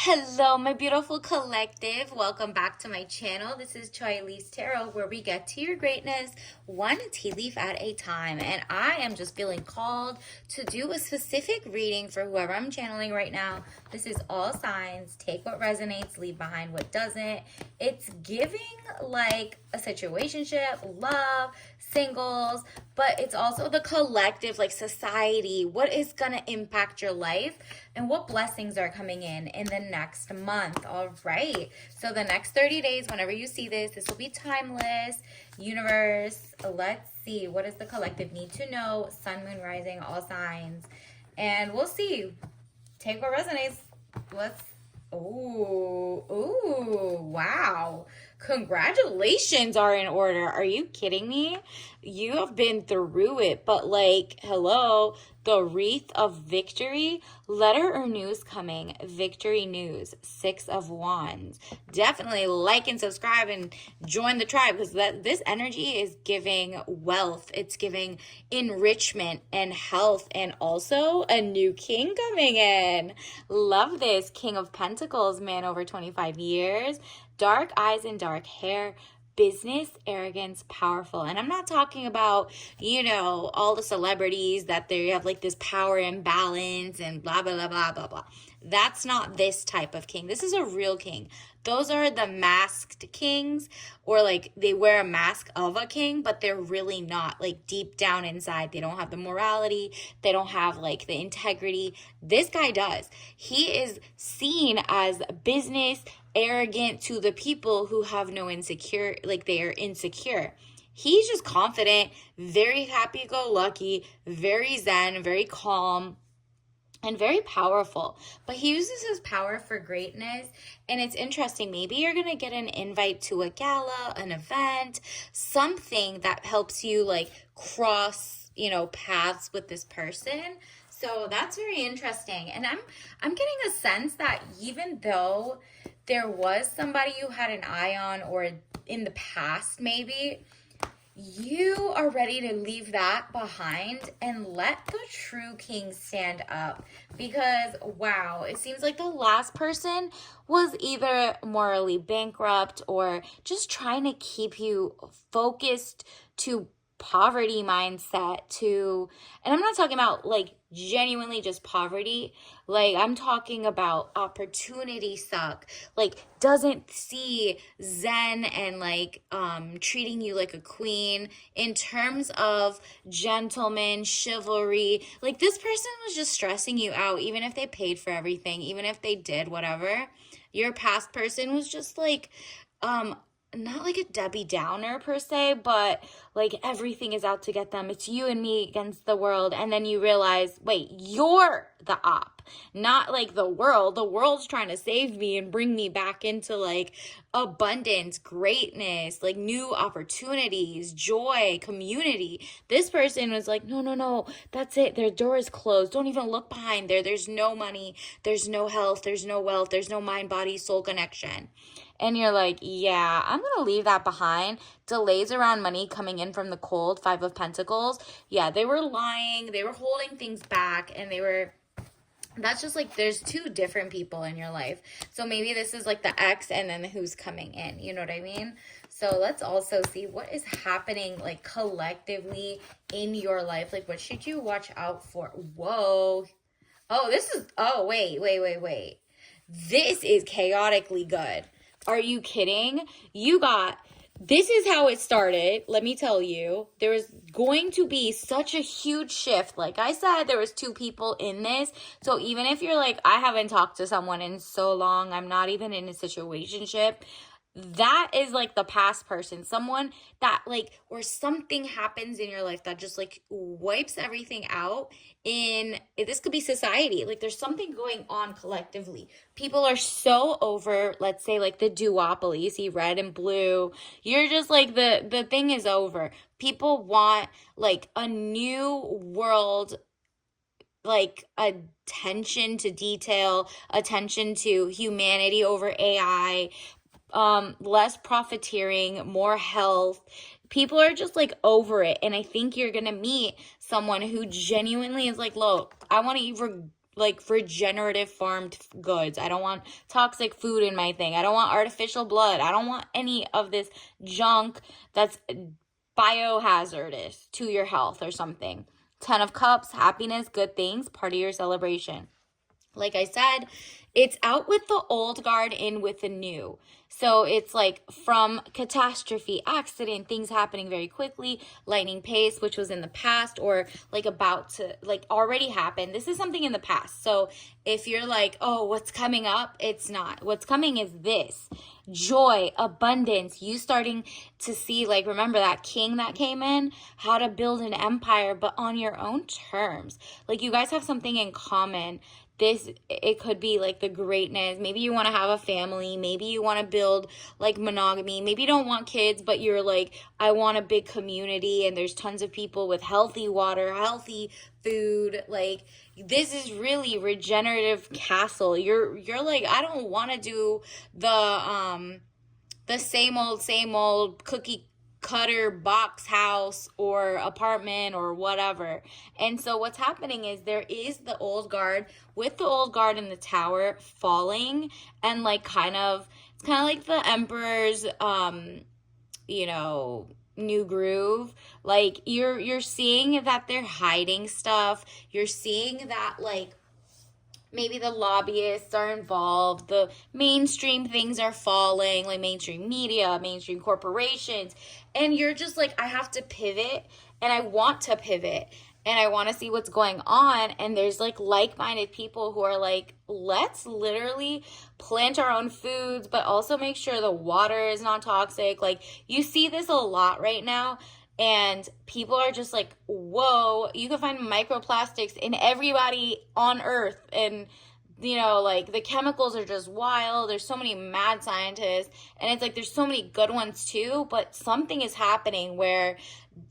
Hello, my beautiful collective. Welcome back to my channel. This is Choi Elise Tarot, where we get to your greatness one tea leaf at a time. And I am just feeling called to do a specific reading for whoever I'm channeling right now. This is all signs. Take what resonates, leave behind what doesn't. It's giving like a situationship, love, singles, but it's also the collective, like society. What is going to impact your life and what blessings are coming in the next month? All right. So the next 30 days, whenever you see this will be timeless. Universe, let's see. What does the collective need to know? Sun, moon, rising, all signs. And we'll see. Take what resonates. Let's ooh, wow. Congratulations are in order. Are you kidding me? You have been through it, but like, hello, the wreath of victory, letter or news coming, victory news, 6 of Wands. Definitely like and subscribe and join the tribe because this energy is giving wealth. It's giving enrichment and health and also a new king coming in. Love this. King of Pentacles, man over 25 years, dark eyes and dark hair, business, arrogance, powerful. And I'm not talking about, all the celebrities that they have like this power imbalance and blah, blah, blah, blah, blah, blah. That's not this type of king. This is a real king. Those are the masked kings, or like they wear a mask of a king, but they're really not. Like deep down inside, they don't have the morality. They don't have like the integrity. This guy does. He is seen as business, arrogant to the people who have no insecure, like they are insecure. He's just confident, very happy-go-lucky, very zen, very calm, and very powerful. But he uses his power for greatness. And it's interesting. Maybe you're going to get an invite to a gala, an event, something that helps you like cross, paths with this person. So that's very interesting. And I'm getting a sense that even though there was somebody you had an eye on, or in the past maybe, you are ready to leave that behind and let the true king stand up. Because, wow, it seems like the last person was either morally bankrupt or just trying to keep you focused to poverty mindset and I'm not talking about like genuinely just poverty. Like I'm talking about opportunity suck, like doesn't see zen and like treating you like a queen in terms of gentleman chivalry. Like this person was just stressing you out, even if they paid for everything, even if they did whatever. Your past person was just like not like a Debbie Downer per se, but like everything is out to get them. It's you and me against the world. And then you realize, wait, you're the op, not like the world. The world's trying to save me and bring me back into like abundance, greatness, like new opportunities, joy, community. This person was like, no, that's it. Their door is closed. Don't even look behind there. There's no money. There's no health. There's no wealth. There's no mind, body, soul connection. And you're like, yeah, I'm going to leave that behind. Delays around money coming in from the cold, 5 of Pentacles. Yeah, they were lying. They were holding things back. And that's just like, there's 2 different people in your life. So maybe this is like the ex and then who's coming in. You know what I mean? So let's also see what is happening like collectively in your life. Like what should you watch out for? Whoa. Wait. This is chaotically good. Are you kidding? This is how it started. Let me tell you, there was going to be such a huge shift. Like I said, there was 2 people in this. So even if you're like, I haven't talked to someone in so long, I'm not even in a situationship, that is like the past person, someone that like, or something happens in your life that just like wipes everything out. This could be society. Like there's something going on collectively. People are so over, let's say like the duopoly, you see red and blue. You're just like, the thing is over. People want like a new world, like attention to detail, attention to humanity over AI, less profiteering, more health. People are just like over it. And I think you're going to meet someone who genuinely is like, look, I want to like regenerative farmed goods. I don't want toxic food in my thing. I don't want artificial blood. I don't want any of this junk that's biohazardous to your health or something. 10 of Cups, happiness, good things, part of your celebration. Like I said, it's out with the old guard, in with the new. So it's like from catastrophe, accident, things happening very quickly, lightning pace, which was in the past or like about to, like already happened. This is something in the past. So if you're like, oh, what's coming up? It's not. What's coming is this. Joy, abundance, you starting to see, like, remember that king that came in, how to build an empire, but on your own terms. Like, you guys have something in common. It could be like the greatness. Maybe you want to have a family. Maybe you want to build like monogamy. Maybe you don't want kids, but you're like, I want a big community and there's tons of people with healthy water, healthy food. Like, this is really regenerative castle. You're like, I don't want to do the same old cookie cutter box house or apartment or whatever. And so what's happening is there is the old guard, with the old guard in the tower falling, and like it's kind of like the emperor's new groove. Like you're seeing that they're hiding stuff. You're seeing that like maybe the lobbyists are involved, the mainstream things are falling, like mainstream media, mainstream corporations, and you're just like, I have to pivot, and I want to pivot, and I want to see what's going on. And there's like-minded people who are like, let's literally plant our own foods, but also make sure the water is not toxic. Like, you see this a lot right now. And people are just like, whoa, you can find microplastics in everybody on Earth. And, like the chemicals are just wild. There's so many mad scientists. And it's like, there's so many good ones too. But something is happening where,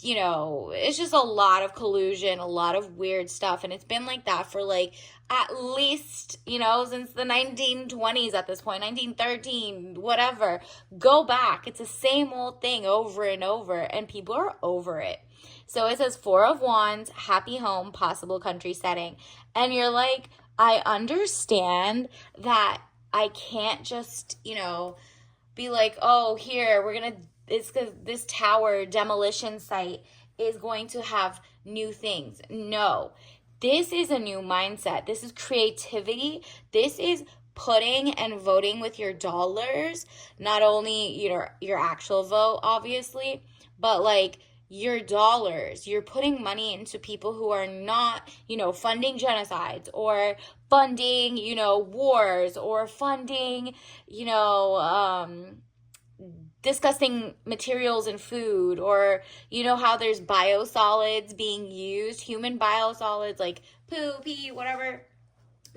it's just a lot of collusion, a lot of weird stuff. And it's been like that for like at least, since the 1920s at this point, 1913, whatever. Go back. It's the same old thing over and over, and people are over it. So it says 4 of Wands, happy home, possible country setting. And you're like, I understand that I can't just, be like, oh, here, it's because this tower demolition site is going to have new things. No. This is a new mindset. This is creativity. This is putting and voting with your dollars, not only your actual vote, obviously, but like your dollars. You're putting money into people who are not, funding genocides or funding, wars or funding, disgusting materials in food, or how there's biosolids being used, human biosolids like poo, pee, whatever,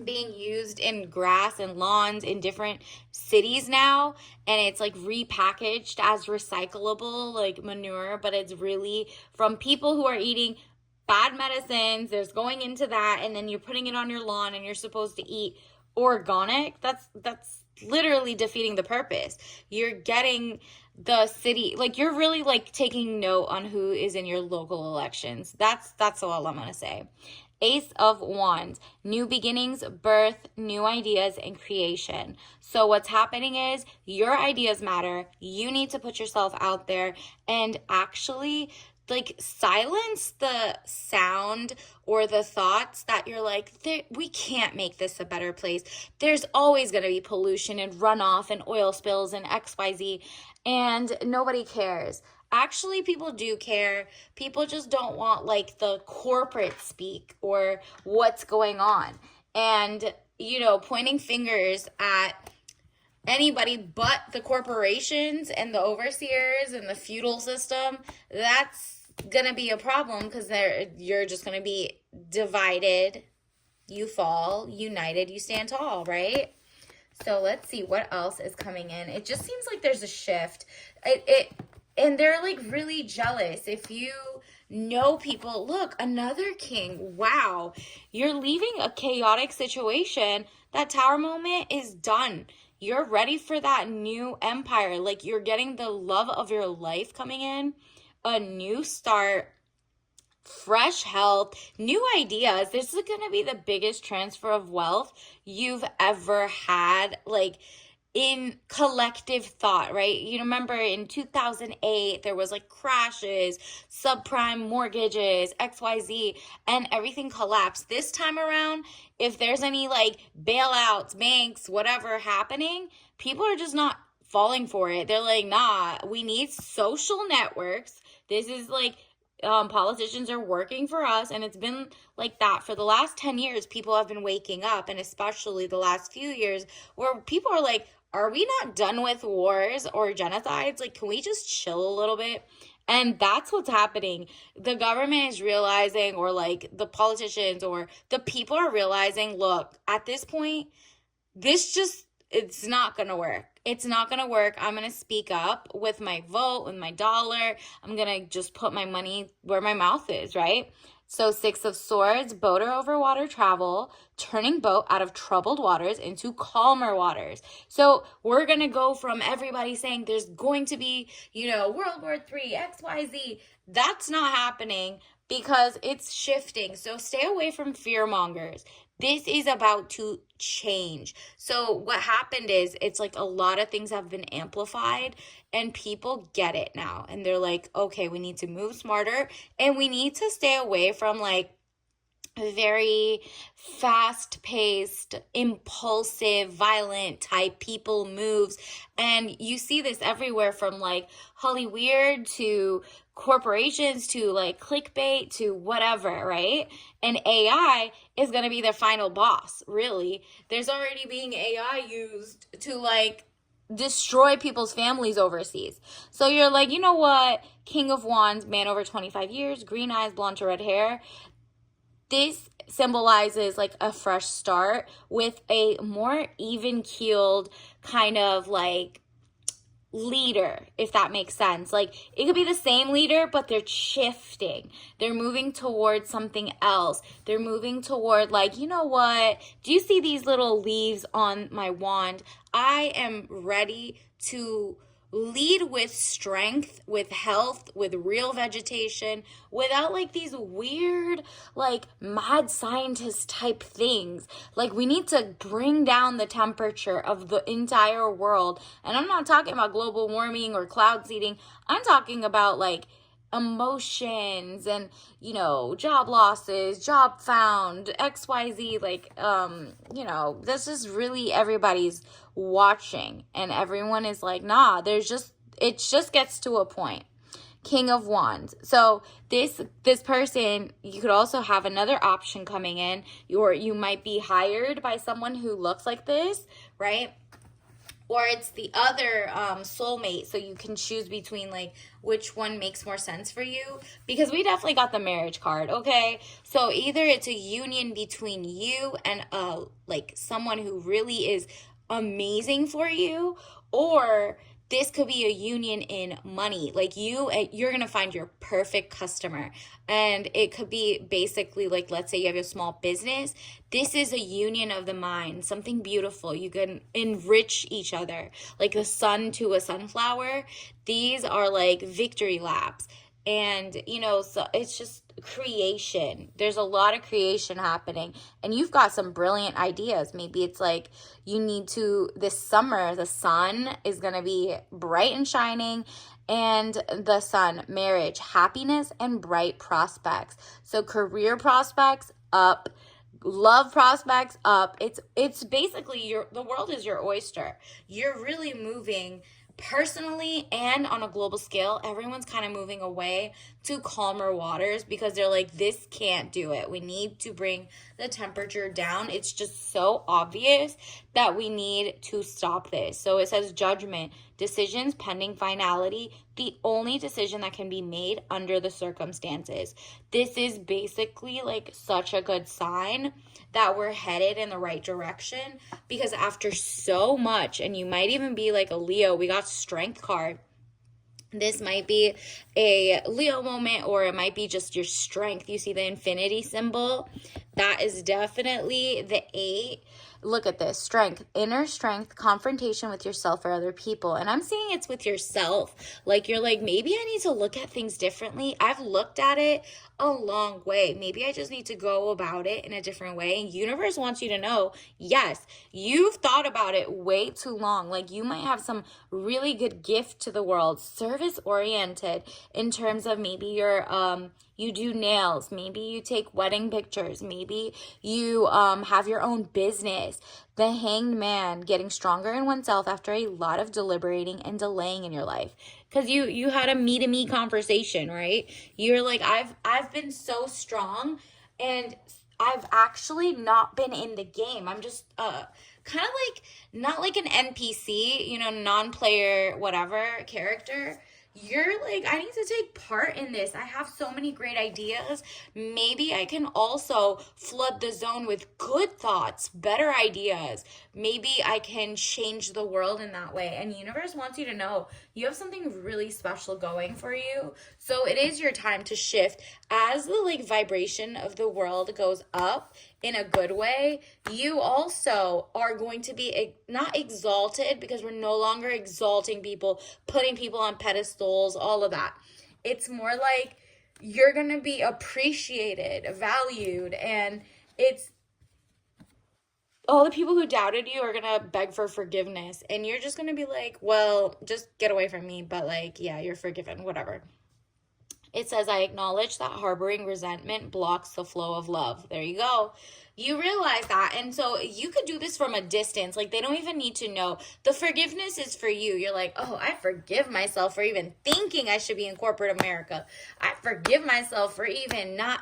being used in grass and lawns in different cities now, and it's like repackaged as recyclable like manure, but it's really from people who are eating bad medicines. There's going into that, and then you're putting it on your lawn, and you're supposed to eat organic. That's literally defeating the purpose. You're getting the city, like, you're really like taking note on who is in your local elections. That's all I'm gonna say. Ace of Wands, new beginnings, birth, new ideas, and creation. So what's happening is your ideas matter. You need to put yourself out there and actually like silence the sound or the thoughts that you're like, we can't make this a better place. There's always going to be pollution and runoff and oil spills and XYZ, and nobody cares. Actually, people do care. People just don't want like the corporate speak or what's going on. And, pointing fingers at anybody but the corporations and the overseers and the feudal system, that's gonna be a problem, because you're just gonna be divided. You fall, united you stand tall, right? So let's see what else is coming in. It just seems like there's a shift. And they're like really jealous. If you know people, look, another king. Wow, you're leaving a chaotic situation. That tower moment is done. You're ready for that new empire. Like, you're getting the love of your life coming in, a new start, fresh health, new ideas. This is going to be the biggest transfer of wealth you've ever had. Like, in collective thought, right? You remember in 2008, there was like crashes, subprime mortgages, XYZ, and everything collapsed. This time around, if there's any like bailouts, banks, whatever happening, people are just not falling for it. They're like, nah, we need social networks. This is like, politicians are working for us, and it's been like that for the last 10 years. People have been waking up, and especially the last few years where people are like, are we not done with wars or genocides? Like, can we just chill a little bit? And that's what's happening. The government is realizing, or like the politicians or the people are realizing, look, at this point, it's not going to work. It's not going to work. I'm going to speak up with my vote, with my dollar. I'm going to just put my money where my mouth is, right? So 6 of Swords, boater over water travel, turning boat out of troubled waters into calmer waters. So we're going to go from everybody saying there's going to be, World War III, XYZ. That's not happening because it's shifting. So stay away from fear mongers. This is about to change. So what happened is it's like a lot of things have been amplified and people get it now. And they're like, okay, we need to move smarter and we need to stay away from like very fast-paced, impulsive, violent type people moves. And you see this everywhere from like Hollyweird to corporations to like clickbait to whatever, right? And AI is going to be their final boss, really. There's already being AI used to like destroy people's families overseas. So you're like, you know what? King of Wands, man over 25 years, green eyes, blonde to red hair. This symbolizes like a fresh start with a more even-keeled kind of like leader, if that makes sense. Like, it could be the same leader, but they're shifting. They're moving towards something else. They're moving toward like, you know what? Do you see these little leaves on my wand? I am ready to lead with strength, with health, with real vegetation, without like these weird, like mad scientist type things. Like, we need to bring down the temperature of the entire world. And I'm not talking about global warming or cloud seeding. I'm talking about like emotions and job losses, job found, XYZ. Like, this is really everybody's watching and everyone is like, nah, it just gets to a point. King of Wands. So this person, you could also have another option coming in, or you might be hired by someone who looks like this, right? Or it's the other soulmate, so you can choose between like which one makes more sense for you, because we definitely got the marriage card, okay? So either it's a union between you and like someone who really is amazing for you, or this could be a union in money. Like, you're going to find your perfect customer. And it could be basically like, let's say you have a small business. This is a union of the mind, something beautiful. You can enrich each other, like the sun to a sunflower. These are like victory laps. And, so it's just creation. There's a lot of creation happening. And you've got some brilliant ideas. Maybe it's like this summer, the sun is going to be bright and shining. And the sun, marriage, happiness, and bright prospects. So career prospects up. Love prospects up. It's basically the world is your oyster. You're really moving personally and on a global scale. Everyone's kind of moving away to calmer waters because they're like, this can't do it. We need to bring the temperature down. It's just so obvious that we need to stop this. So it says judgment, decisions pending finality, the only decision that can be made under the circumstances. This is basically like such a good sign that we're headed in the right direction, because after so much, and you might even be like a Leo, we got strength card. This might be a Leo moment, or it might be just your strength. You see the infinity symbol? That is definitely the 8. Look at this. Strength, inner strength, confrontation with yourself or other people. And I'm seeing it's with yourself. Like, you're like, maybe I need to look at things differently. I've looked at it a long way. Maybe I just need to go about it in a different way. And universe wants you to know, yes, you've thought about it way too long. Like, you might have some really good gift to the world, service oriented, in terms of maybe you do nails, maybe you take wedding pictures, maybe you have your own business. The Hanged Man, getting stronger in oneself after a lot of deliberating and delaying in your life. Because you had a me-to-me conversation, right? You're like, I've been so strong, and I've actually not been in the game. I'm just kind of like, not like an NPC, non-player, whatever character. You're like, I need to take part in this. I have so many great ideas. Maybe I can also flood the zone with good thoughts, better ideas. Maybe I can change the world in that way. And universe wants you to know you have something really special going for you. So it is your time to shift. As the vibration of the world goes up in a good way, you also are going to be not exalted, because we're no longer exalting people, putting people on pedestals, all of that. It's more like you're going to be appreciated, valued, and it's all the people who doubted you are going to beg for forgiveness, and you're just going to be like, well, just get away from me, but yeah, you're forgiven, whatever. It says, I acknowledge that harboring resentment blocks the flow of love. There you go. You realize that. And so you could do this from a distance. Like, they don't even need to know. The forgiveness is for you. You're like, oh, I forgive myself for even thinking I should be in corporate America. I forgive myself for even not,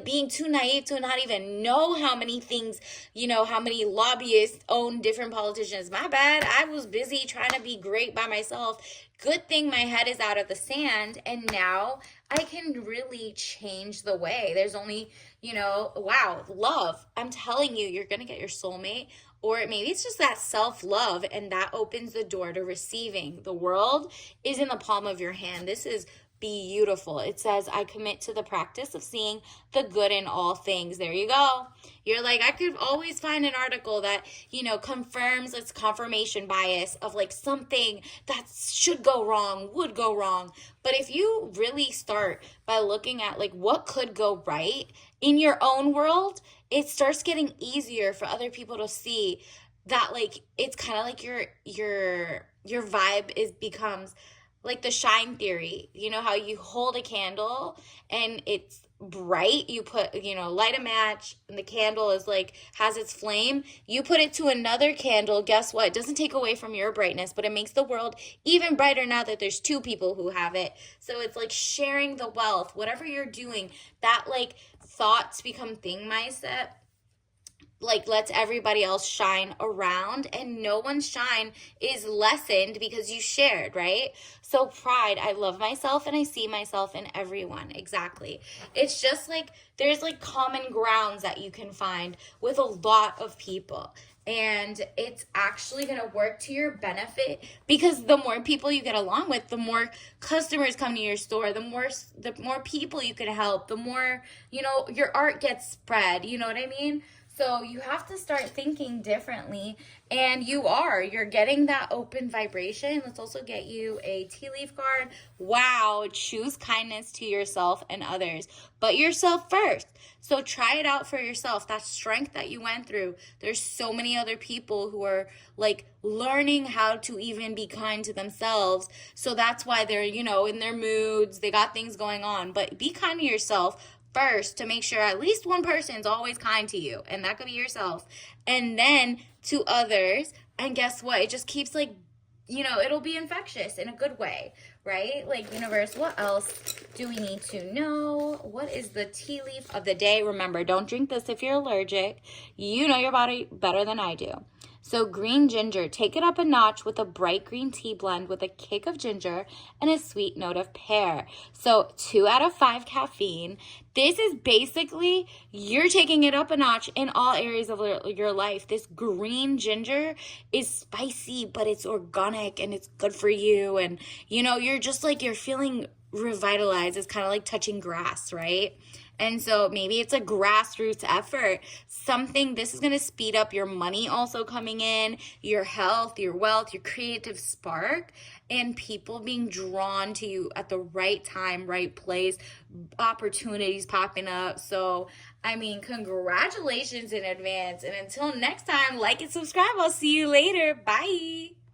being too naive to not even know how many things, how many lobbyists own different politicians. My bad. I was busy trying to be great by myself. Good thing my head is out of the sand, and now I can really change the way. There's only, wow, love. I'm telling you, you're going to get your soulmate, or maybe it's just that self-love, and that opens the door to receiving. The world is in the palm of your hand. This is beautiful. It says, I commit to the practice of seeing the good in all things. There you go. You're like, I could always find an article that, confirms its confirmation bias of something that should go wrong, would go wrong. But if you really start by looking at what could go right in your own world, it starts getting easier for other people to see that it's kind of like your vibe becomes like the shine theory. You know how you hold a candle and it's bright, you put, light a match, and the candle is has its flame. You put it to another candle, guess what? It doesn't take away from your brightness, but it makes the world even brighter now that there's two people who have it. So it's sharing the wealth. Whatever you're doing, that thoughts become thing mindset lets everybody else shine around, and no one's shine is lessened because you shared, right? So pride, I love myself and I see myself in everyone. Exactly. It's just there's common grounds that you can find with a lot of people, and it's actually going to work to your benefit, because the more people you get along with, the more customers come to your store, the more people you can help, the more, your art gets spread, you know what I mean? So you have to start thinking differently, and you're getting that open vibration. Let's also get you a tea leaf card. Wow, choose kindness to yourself and others, but yourself first. So try it out for yourself. That strength that you went through. There's so many other people who are learning how to even be kind to themselves. So that's why they're, in their moods, they got things going on, but be kind to yourself first to make sure at least one person's always kind to you, and that could be yourself, and then to others. And guess what? It just keeps it'll be infectious in a good way, right? Universe, what else do we need to know? What is the tea leaf of the day? Remember, don't drink this if you're allergic. You know your body better than I do. So green ginger, take it up a notch with a bright green tea blend with a kick of ginger and a sweet note of pear. So 2 out of 5 caffeine. This is basically, you're taking it up a notch in all areas of your life. This green ginger is spicy, but it's organic and it's good for you. And, you're just you're feeling revitalized. It's kind of like touching grass, right? And so maybe it's a grassroots effort. This is going to speed up your money also coming in, your health, your wealth, your creative spark, and people being drawn to you at the right time, right place, opportunities popping up. So, I mean, congratulations in advance. And until next time, like and subscribe. I'll see you later. Bye.